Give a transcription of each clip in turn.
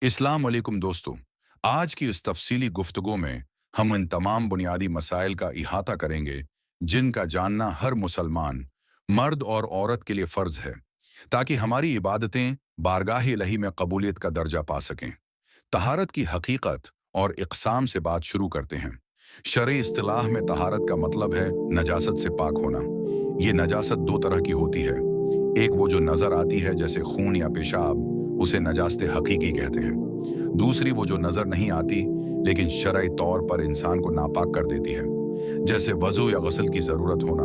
अस्सलाम वालेकुम दोस्तों। आज की इस तफसीली गुफ्तगू में हम इन तमाम बुनियादी मसाइल का इहाता करेंगे जिनका जानना हर मुसलमान मर्द और औरत के लिए फ़र्ज है, ताकि हमारी इबादतें बारगाह इलाही में कबूलियत का दर्जा पा सकें। तहारत की हकीकत और इक़साम से बात शुरू करते हैं। शरई इस्तिलाह में तहारत का मतलब है नजासत से पाक होना। ये नजासत दो तरह की होती है। एक वो जो नज़र आती है जैसे खून या पेशाब, उसे नजासत हकीकी कहते हैं। दूसरी वो जो नज़र नहीं आती लेकिन शरई तौर पर इंसान को नापाक कर देती है, जैसे वज़ू या गस्ल की ज़रूरत होना,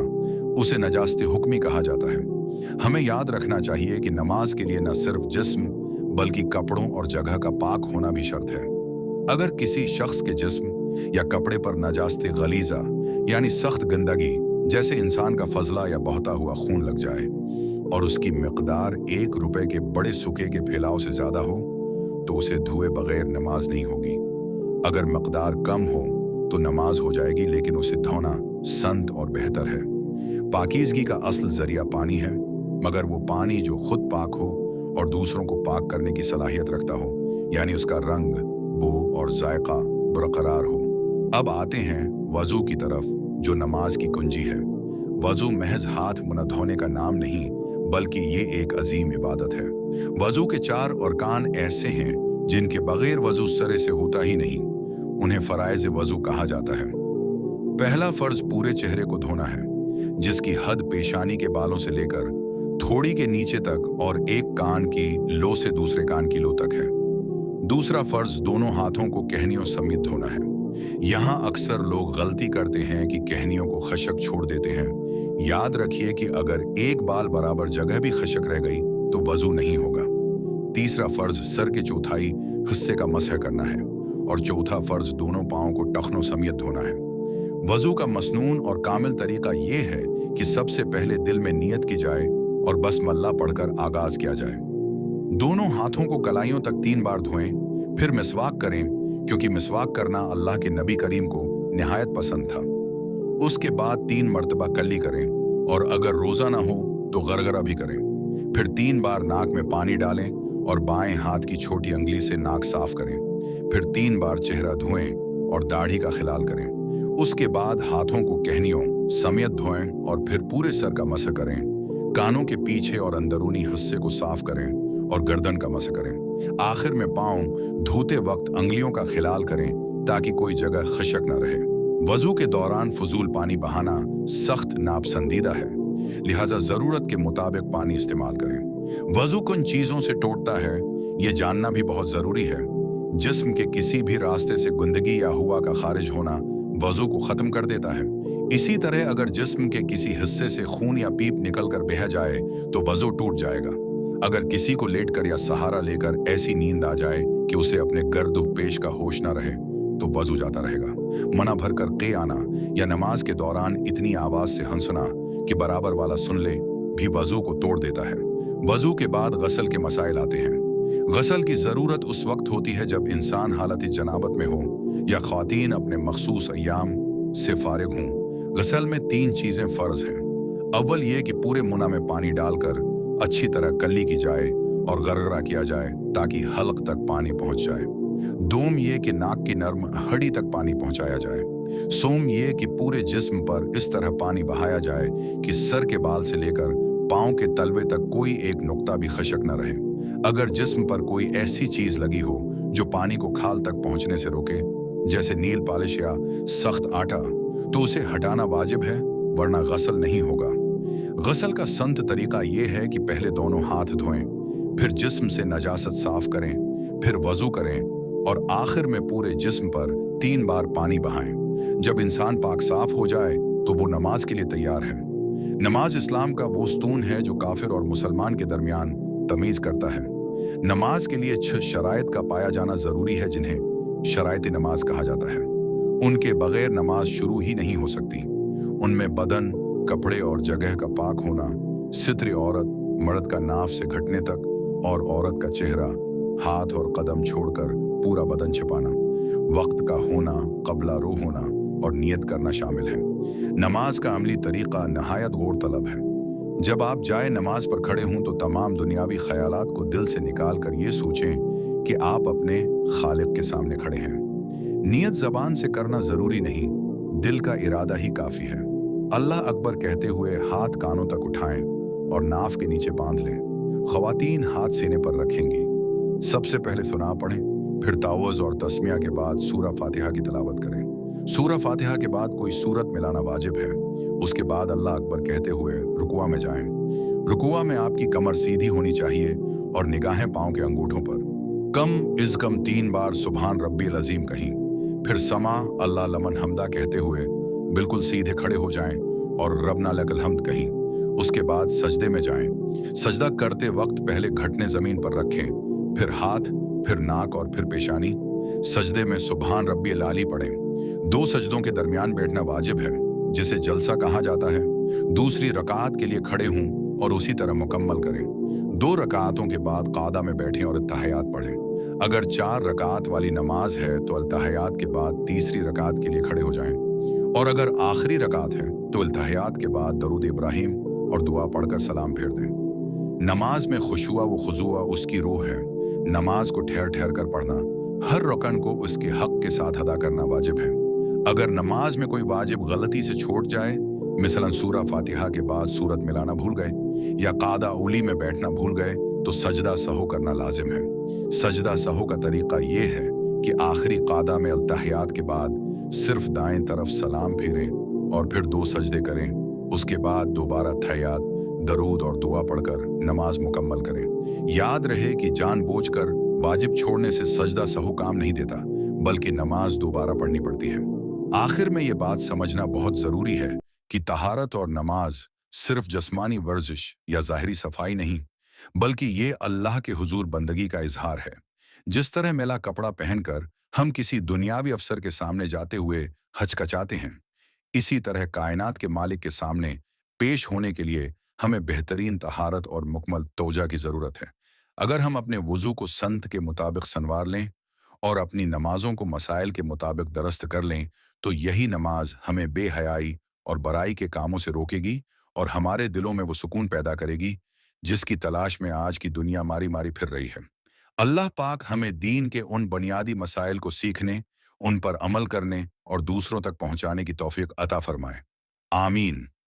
उसे नजासत हुक्मी कहा जाता है। हमें याद रखना चाहिए कि नमाज के लिए न सिर्फ जिस्म बल्कि कपड़ों और जगह का पाक होना भी शर्त है। अगर किसी शख्स के जिस्म या कपड़े पर नजासत गलीजा यानी सख्त गंदगी जैसे इंसान का फजला या बहता हुआ खून लग जाए और उसकी मिकदार 1 रुपए के बड़े सुके के फैलाव से ज्यादा हो, तो उसे धुए बगैर नमाज नहीं होगी। अगर मिकदार कम हो तो नमाज हो जाएगी, लेकिन उसे धोना संत और बेहतर है। पाकीज़गी का असल जरिया पानी है, मगर वो पानी जो खुद पाक हो और दूसरों को पाक करने की सलाहियत रखता हो, यानी उसका रंग, बू और जायका बरकरार हो। अब आते हैं वज़ू की तरफ, जो नमाज की कुंजी है। वज़ू महज हाथ मुंह धोने का नाम नहीं, बल्कि ये एक अजीम इबादत है। वज़ू के 4 अरकान ऐसे हैं जिनके बगैर वज़ू सरे से होता ही नहीं। उन्हें फ़राइज़ वज़ू कहा जाता है। पहला फ़र्ज पूरे चेहरे को धोना है, जिसकी हद पेशानी के बालों से लेकर थोड़ी के नीचे तक और एक कान की लो से दूसरे कान की लो तक है। दूसरा फ़र्ज दोनों हाथों को कहनियों समेत धोना है। यहाँ अक्सर लोग गलती करते हैं कि कहनियों को खशक छोड़ देते हैं। याद रखिए कि अगर एक बाल बराबर जगह भी खशक रह गई तो वज़ू नहीं होगा। तीसरा फ़र्ज सर के चौथाई हिस्से का मसह करना है और चौथा फ़र्ज दोनों पाँव को टखनों समेत धोना है। वज़ू का मसनून और कामिल तरीका ये है कि सबसे पहले दिल में नियत की जाए और बसमल्ला पढ़कर आगाज किया जाए। दोनों हाथों को कलाइयों तक 3 बार धोएं, फिर मिसवाक करें, क्योंकि मिसवाक करना अल्लाह के नबी करीम को निहायत पसंद था। उसके बाद 3 मर्तबा कल्ली करें और अगर रोज़ा ना हो तो गरगरा भी करें। फिर 3 बार नाक में पानी डालें और बाएं हाथ की छोटी अंगली से नाक साफ करें। फिर 3 बार चेहरा धोएं और दाढ़ी का खिलाल करें। उसके बाद हाथों को कहनियों समेत धोएं और फिर पूरे सर का मसह करें। कानों के पीछे और अंदरूनी हिस्से को साफ करें और गर्दन का मसह करें। आखिर में पाँव धोते वक्त अंगलियों का खिलाल करें ताकि कोई जगह खशक न रहे। वज़ू के दौरान फजूल पानी बहाना सख्त नापसंदीदा है, लिहाजा ज़रूरत के मुताबिक पानी इस्तेमाल करें। वज़ू किन चीज़ों से टूटता है, ये जानना भी बहुत ज़रूरी है। जिस्म के किसी भी रास्ते से गंदगी या हुआ का खारिज होना वज़ू को ख़त्म कर देता है। इसी तरह अगर जिस्म के किसी हिस्से से खून या पीप निकल कर बह जाए तो वज़ू टूट जाएगा। अगर किसी को लेटकर या सहारा लेकर ऐसी नींद आ जाए कि उसे अपने गर्द पेश का होश न रहे तो वज़ू जाता रहेगा। मना भर कर क़े आना या नमाज के दौरान इतनी आवाज़ से हंसना कि बराबर वाला सुन ले भी वज़ू को तोड़ देता है। वज़ू के बाद गस्ल के मसाइल आते हैं। गस्ल की ज़रूरत उस वक्त होती है जब इंसान हालत जनाबत में हो या ख़वातीन अपने मखसूस अय्याम से फारिग हों। गस्ल में 3 चीज़ें फ़र्ज हैं। अव्वल ये कि पूरे मुना में पानी डालकर अच्छी तरह कल्ली की जाए और गरगरा किया जाए ताकि हल्क तक पानी पहुंच जाए। दोम ये कि नाक की नर्म हड्डी तक पानी पहुंचाया जाए। सोम ये कि पूरे जिस्म पर इस तरह पानी बहाया जाए कि सर के बाल से लेकर पाँव के तलवे तक कोई एक नुक्ता भी खशक न रहे। अगर जिस्म पर कोई ऐसी चीज़ लगी हो जो पानी को खाल तक पहुंचने से रोके, जैसे नील पॉलिश या सख्त आटा, तो उसे हटाना वाजिब है, वरना गस्ल नहीं होगा। गस्ल का संत तरीका ये है कि पहले दोनों हाथ धोएं, फिर जिस्म से नजासत साफ करें, फिर वज़ू करें और आखिर में पूरे जिस्म पर 3 बार पानी बहाएं। जब इंसान पाक साफ हो जाए तो वो नमाज के लिए तैयार है। नमाज इस्लाम का वो स्तून है जो काफिर और मुसलमान के दरमियान तमीज़ करता है। नमाज के लिए 6 शराइत का पाया जाना ज़रूरी है, जिन्हें शराइत नमाज कहा जाता है। उनके बगैर नमाज शुरू ही नहीं हो सकती। उनमें बदन, कपड़े और जगह का पाक होना, सित्र औरत, मर्द का नाफ से घटने तक और औरत का चेहरा, हाथ और कदम छोड़कर पूरा बदन छिपाना, वक्त का होना, क़ब्ला रू होना और नियत करना शामिल है। नमाज का अमली तरीका नहायत गौर तलब है। जब आप जाए नमाज पर खड़े हों तो तमाम दुनियावी ख्यालात को दिल से निकाल कर ये सोचें कि आप अपने खालिक के सामने खड़े हैं। नियत जबान से करना जरूरी नहीं, दिल का इरादा ही काफी है। अल्लाह अकबर कहते हुए हाथ कानों तक उठाएं और नाफ के नीचे बांध लें। खवातीन हाथ सीने पर रखेंगी। सबसे पहले सुना पढ़ें, फिर तावज़ और तस्मिया के बाद सूरा फातिहा की तिलावत करें। सूरा फातिहा के बाद कोई सूरत मिलाना वाजिब है। उसके बाद अल्लाह अकबर कहते हुए रुकुआ में जाएं। रुकुआ में आपकी कमर सीधी होनी चाहिए और निगाहें पांव के अंगूठों पर। कम इज़ कम 3 बार सुभान रब्बिल अज़ीम कहीं, फिर समा अल्लाह लमन हमदा कहते हुए बिल्कुल सीधे खड़े हो जाएं और रबना लकल हम्द कहीं। उसके बाद सजदे में जाएं। सजदा करते वक्त पहले घुटने जमीन पर रखें, फिर हाथ, फिर नाक और फिर पेशानी। सजदे में सुभान रब्बिल आली पढ़ें। 2 सजदों के दरमियान बैठना वाजिब है, जिसे जलसा कहा जाता है। दूसरी रकात के लिए खड़े हों और उसी तरह मुकम्मल करें। 2 रकातों के बाद कादा में बैठें और अत्तहियात पढ़ें। अगर 4 रकात वाली नमाज है तो अल्तहियात के बाद तीसरी रकात के लिए खड़े हो जाएं, और अगर आखिरी रकात है तो अल्तहियात के बाद दरूद इब्राहिम और दुआ पढ़कर सलाम फेर दें। नमाज में खुशुआ व खुजुआ उसकी रूह है। नमाज को ठहर ठहर कर पढ़ना, हर रुकन को उसके हक के साथ अदा करना वाजिब है। अगर नमाज में कोई वाजिब गलती से छूट जाए, मिसलन सूरा फातिहा के बाद सूरत मिलाना भूल गए या कादा उली में बैठना भूल गए, तो सजदा सहू करना लाजिम है। सजदा सहू का तरीका ये है कि आखिरी कादा में अल्तहियात के बाद सिर्फ दाएं तरफ सलाम फेरें और फिर 2 सजदे करें। उसके बाद दोबारा तहियात, दरूद और दुआ पढ़कर नमाज मुकम्मल करें। याद रहे कि जानबूझकर वाजिब छोड़ने से सजदा सहू काम नहीं देता, बल्कि नमाज दोबारा पढ़नी पड़ती है। आखिर में ये बात समझना बहुत जरूरी है कि तहारत और नमाज सिर्फ जिस्मानी वर्जिश या ज़ाहिरी सफाई नहीं, बल्कि ये अल्लाह के हुजूर बंदगी का इजहार है। जिस तरह मैला कपड़ा पहनकर हम किसी दुनियावी अफसर के सामने जाते हुए हचकचाते हैं, इसी तरह कायनात के मालिक के सामने पेश होने के लिए हमें बेहतरीन तहारत और मुकम्मल तौजा की ज़रूरत है। अगर हम अपने वज़ू को संत के मुताबिक संवार लें और अपनी नमाजों को मसाइल के मुताबिक दरस्त कर लें, तो यही नमाज हमें बेहयाई और बराई के कामों से रोकेगी और हमारे दिलों में वो सुकून पैदा करेगी जिसकी तलाश में आज की दुनिया मारी मारी फिर रही है। अल्लाह पाक हमें दीन के उन बुनियादी मसाइल को सीखने, उन पर अमल करने और दूसरों तक पहुंचाने की तौफीक अता फरमाए। आमीन।